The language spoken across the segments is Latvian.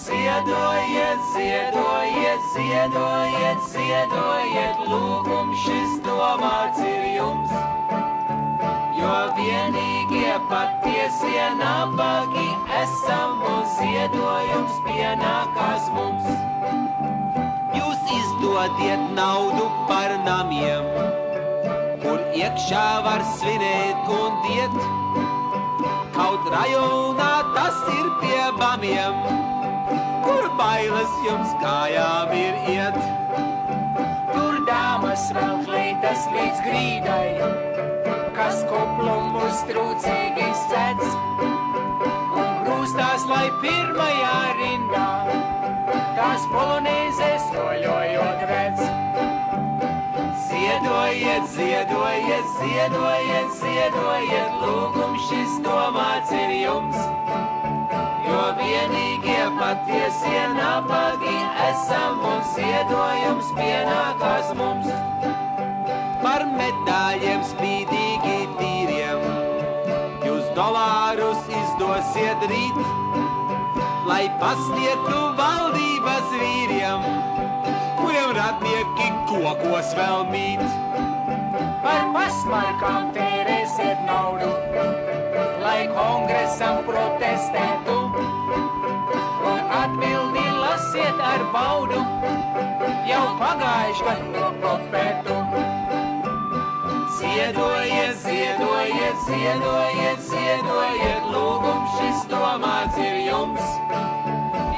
Ziedojiet, ziedojiet, ziedojiet, ziedojiet, lūgums šis domāts ir jums. Jo vienīgie patiesie nabagi esam un ziedojums pienākās mums. Jūs izdodiet naudu par namiem, kur iekšā var svinēt un diet. Kaut rajonā tas ir pie bamiem, kur bailes jums kājām ir iet. Tur dāmas vēl klītas līdz grīdai, kas kuplumus trūcīgi sedz, un grūstās, lai pirmajā rindā tās polonēzes roļojot redz. Ziedojiet, ziedojiet, ziedojiet, ziedojiet, lūgums šis domāts ir jums. Jo vienīgie patiesie nabagi esam un ziedojums pienākās mums. Par medaļiem spīdīgi tīriem jūs dolārus izdosiet rīt, lai pasniegtu valdības vīriem, kuriem radnieki kokos vēl mīt. Par pasmarkām tērēsiet naudu, lai kongresam protestētu, un atbildi lasiet ar baudu, jau pagājuši gadu kopētu. Ziedojiet, ziedojiet, ziedojiet, ziedojiet, lūgums šis domāts ir jums.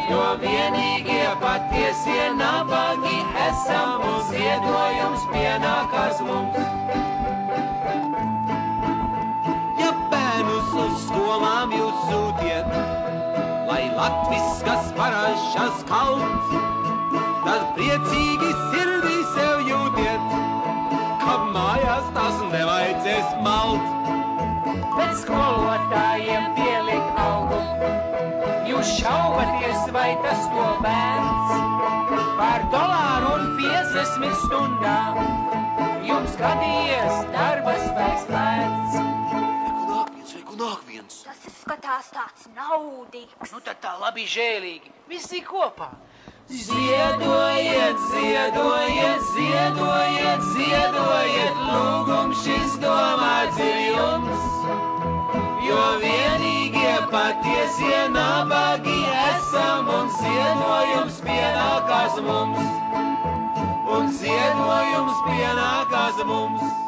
Jo vienīgie patiesie nabagi esam un ziedojums pienākās mums. Ja bērnus uz skolām jūs sūtiet, lai latviskas parašas kaut, tad priecīgi sirdī sev jūtiet, ka mājās tās nevajadzēs malt. Bet skolotājiem pielikt algu, jūs šaubaties, vai tas to vērts? Par dolāru un 50 stundām jums gadījies darbas vairs vērts. Reku nāk viens. Tas izskatās tāds naudīgs. Nu tad tā labi žēlīgi, visi kopā. Ziedojiet, ziedojiet, ziedojiet, ziedojiet, lūgums šis domāts ir jums. Jo vienīgie patiesie nabagi esam un ziedojums pienākās mums. Un ziedojums pienākās mums.